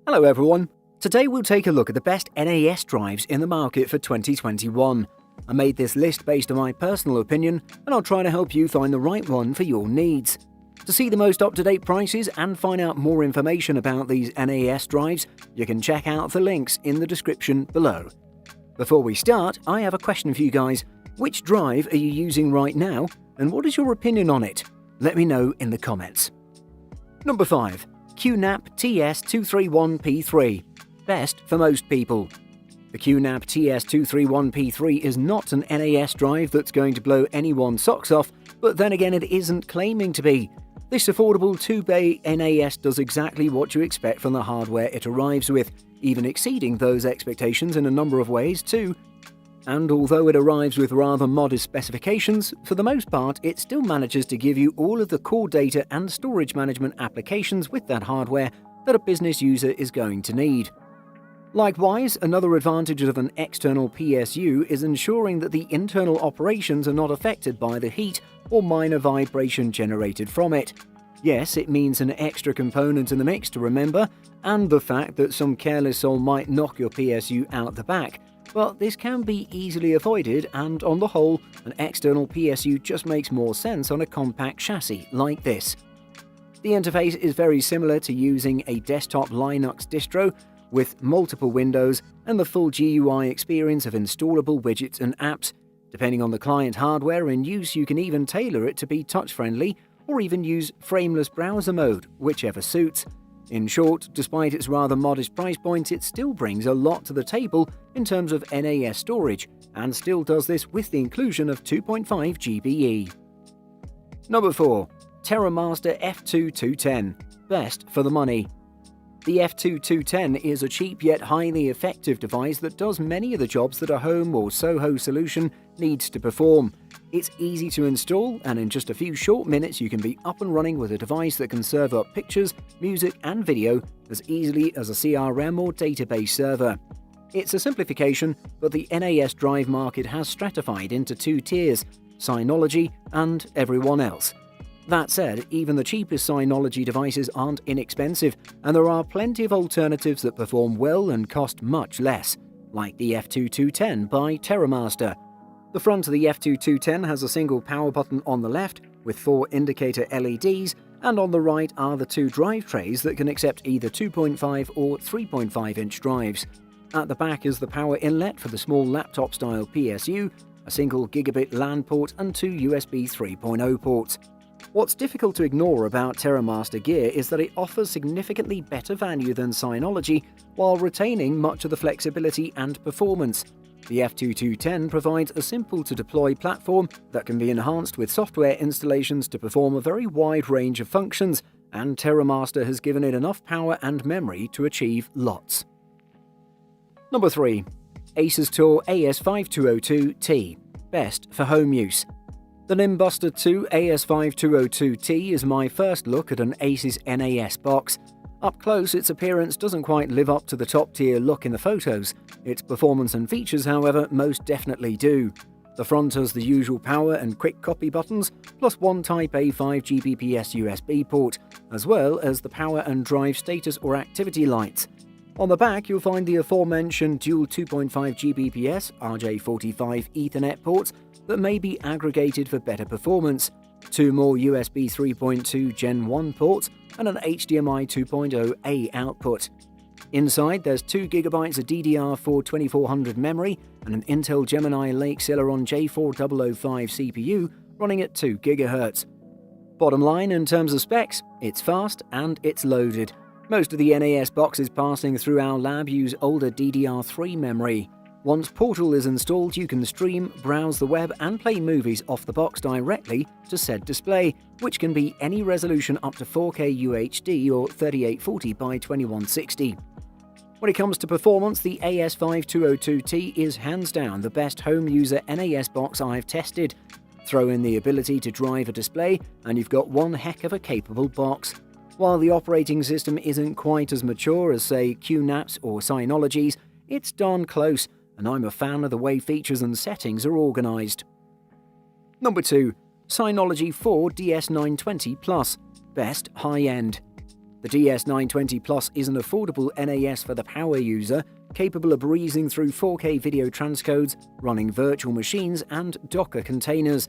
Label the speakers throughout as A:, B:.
A: Hello everyone. Today we'll take a look at the best NAS drives in the market for 2021. I made this list based on my personal opinion, and I'll try to help you find the right one for your needs. To see the most up-to-date prices and find out more information about these NAS drives, you can check out the links in the description below. Before we start, I have a question for you guys. Which drive are you using right now, and what is your opinion on it? Let me know in the comments. Number 5. QNAP TS231P3. Best for most people. The QNAP TS231P3 is not an NAS drive that's going to blow anyone's socks off, but then again it isn't claiming to be. This affordable 2-bay NAS does exactly what you expect from the hardware it arrives with, even exceeding those expectations in a number of ways too. And although it arrives with rather modest specifications, for the most part it still manages to give you all of the core data and storage management applications with that hardware that a business user is going to need. Likewise, another advantage of an external PSU is ensuring that the internal operations are not affected by the heat or minor vibration generated from it. Yes, it means an extra component in the mix to remember, and the fact that some careless soul might knock your PSU out the back, but this can be easily avoided, and on the whole, an external PSU just makes more sense on a compact chassis like this. The interface is very similar to using a desktop Linux distro, with multiple windows and the full GUI experience of installable widgets and apps. Depending on the client hardware in use, you can even tailor it to be touch-friendly or even use frameless browser mode, whichever suits. In short, despite its rather modest price point, it still brings a lot to the table in terms of NAS storage, and still does this with the inclusion of 2.5 GBE. Number 4. TerraMaster F2210. Best for the money. The F2210 is a cheap yet highly effective device that does many of the jobs that a home or Soho solution needs to perform. It's easy to install, and in just a few short minutes you can be up and running with a device that can serve up pictures, music and video as easily as a CRM or database server. It's a simplification, but the NAS drive market has stratified into two tiers: Synology and everyone else. That said, even the cheapest Synology devices aren't inexpensive, and there are plenty of alternatives that perform well and cost much less, like the F2210 by TerraMaster. The front of the F2210 has a single power button on the left with 4 indicator LEDs, and on the right are the 2 drive trays that can accept either 2.5 or 3.5-inch drives. At the back is the power inlet for the small laptop-style PSU, a single gigabit LAN port and 2 USB 3.0 ports. What's difficult to ignore about TerraMaster gear is that it offers significantly better value than Synology while retaining much of the flexibility and performance. The F2210 provides a simple-to-deploy platform that can be enhanced with software installations to perform a very wide range of functions, and TerraMaster has given it enough power and memory to achieve lots. Number 3. Asus Tor AS5202T. Best for home use. The Nimbuster 2 AS5202T is my first look at an Asus NAS box. Up close, its appearance doesn't quite live up to the top-tier look in the photos. Its performance and features, however, most definitely do. The front has the usual power and quick copy buttons, plus one Type A 5 Gbps USB port, as well as the power and drive status or activity lights. On the back, you'll find the aforementioned dual 2.5 Gbps RJ45 Ethernet ports that may be aggregated for better performance, 2 more USB 3.2 Gen 1 ports, and an HDMI 2.0A output. Inside, there's 2 GB of DDR4 2400 memory and an Intel Gemini Lake Celeron J4005 CPU running at 2 GHz. Bottom line in terms of specs, it's fast and it's loaded. Most of the NAS boxes passing through our lab use older DDR3 memory. Once Portal is installed, you can stream, browse the web and play movies off the box directly to said display, which can be any resolution up to 4K UHD or 3840 by 2160. When it comes to performance, the AS5202T is hands down the best home user NAS box I've tested. Throw in the ability to drive a display and you've got one heck of a capable box. While the operating system isn't quite as mature as, say, QNAP's or Synology's, it's darn close, and I'm a fan of the way features and settings are organised. Number 2. Synology 4 DS920 Plus. Best high-end. The DS920 Plus is an affordable NAS for the power user, capable of breezing through 4K video transcodes, running virtual machines and Docker containers.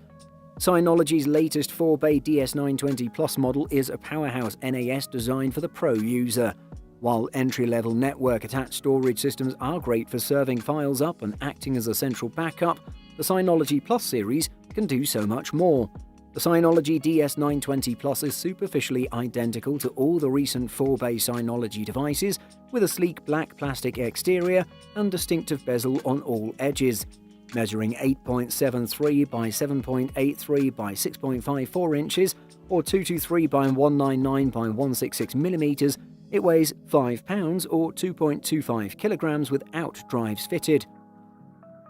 A: Synology's latest 4-bay DS920 Plus model is a powerhouse NAS designed for the pro user. While entry-level network-attached storage systems are great for serving files up and acting as a central backup, the Synology Plus series can do so much more. The Synology DS920 Plus is superficially identical to all the recent 4-bay Synology devices, with a sleek black plastic exterior and distinctive bezel on all edges. Measuring 8.73 by 7.83 by 6.54 inches, or 223 by 199 by 166 millimeters, it weighs 5 pounds or 2.25 kilograms without drives fitted.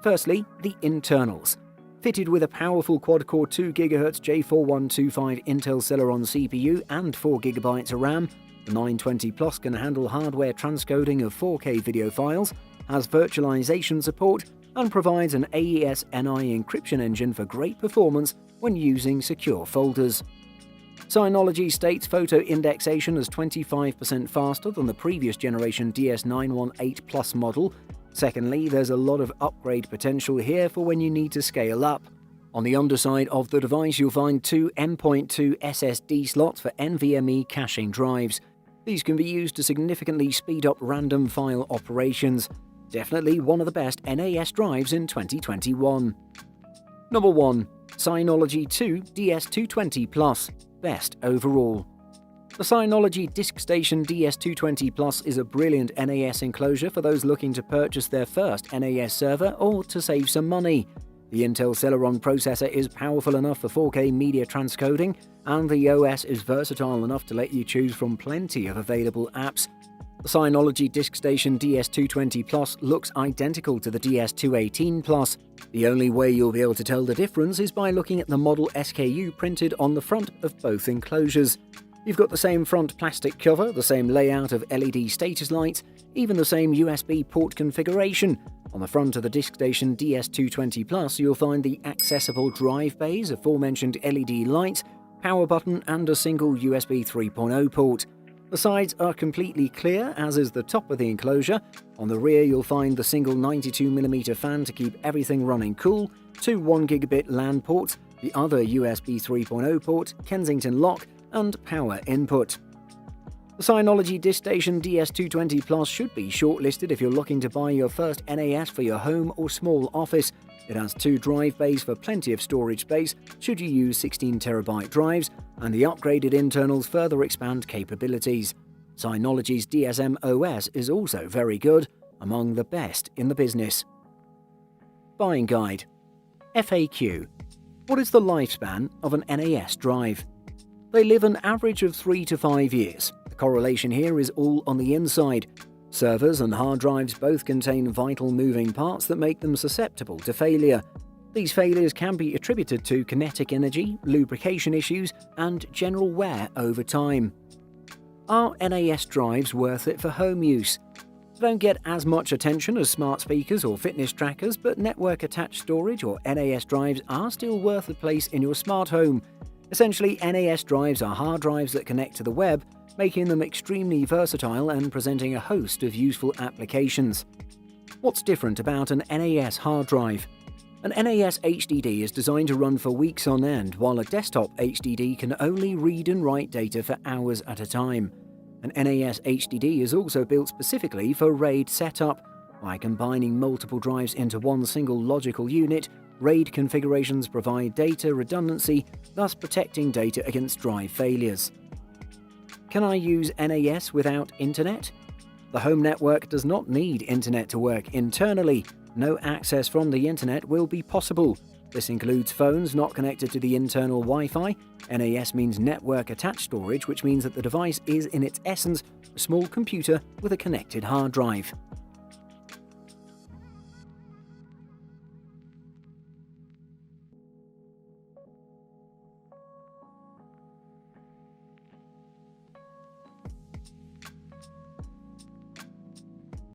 A: Firstly, the internals. Fitted with a powerful quad-core 2 GHz J4125 Intel Celeron CPU and 4 GB of RAM, the 920 Plus can handle hardware transcoding of 4K video files, has virtualization support, and provides an AES-NI encryption engine for great performance when using secure folders. Synology states photo indexation is 25% faster than the previous generation DS918 Plus model. Secondly, there's a lot of upgrade potential here for when you need to scale up. On the underside of the device, you'll find two M.2 SSD slots for NVMe caching drives. These can be used to significantly speed up random file operations. Definitely one of the best NAS drives in 2021. Number 1. Synology 2 DS220 Plus. Best overall. The Synology DiskStation DS220 Plus is a brilliant NAS enclosure for those looking to purchase their first NAS server or to save some money. The Intel Celeron processor is powerful enough for 4K media transcoding, and the OS is versatile enough to let you choose from plenty of available apps. The Synology DiskStation DS220 Plus looks identical to the DS218 Plus. The only way you'll be able to tell the difference is by looking at the model SKU printed on the front of both enclosures. You've got the same front plastic cover, the same layout of LED status lights, even the same USB port configuration. On the front of the DiskStation DS220 Plus, you'll find the accessible drive bays, aforementioned LED lights, power button, and a single USB 3.0 port. The sides are completely clear, as is the top of the enclosure. On the rear, you'll find the single 92mm fan to keep everything running cool, two 1GB LAN ports, the other USB 3.0 port, Kensington lock, and power input. The Synology DiskStation DS220 Plus should be shortlisted if you're looking to buy your first NAS for your home or small office. It has two drive bays for plenty of storage space should you use 16TB drives, and the upgraded internals further expand capabilities. Synology's DSM OS is also very good, among the best in the business. Buying Guide. FAQ. What is the lifespan of an NAS drive? They live an average of 3 to 5 years. The correlation here is all on the inside. Servers and hard drives both contain vital moving parts that make them susceptible to failure. These failures can be attributed to kinetic energy, lubrication issues, and general wear over time. Are NAS drives worth it for home use? They don't get as much attention as smart speakers or fitness trackers, but network-attached storage or NAS drives are still worth a place in your smart home. Essentially, NAS drives are hard drives that connect to the web, making them extremely versatile and presenting a host of useful applications. What's different about an NAS hard drive? An NAS HDD is designed to run for weeks on end, while a desktop HDD can only read and write data for hours at a time. An NAS HDD is also built specifically for RAID setup. By combining multiple drives into one single logical unit, RAID configurations provide data redundancy, thus protecting data against drive failures. Can I use NAS without internet? The home network does not need internet to work internally. No access from the internet will be possible. This includes phones not connected to the internal Wi-Fi. NAS means network-attached storage, which means that the device is in its essence a small computer with a connected hard drive.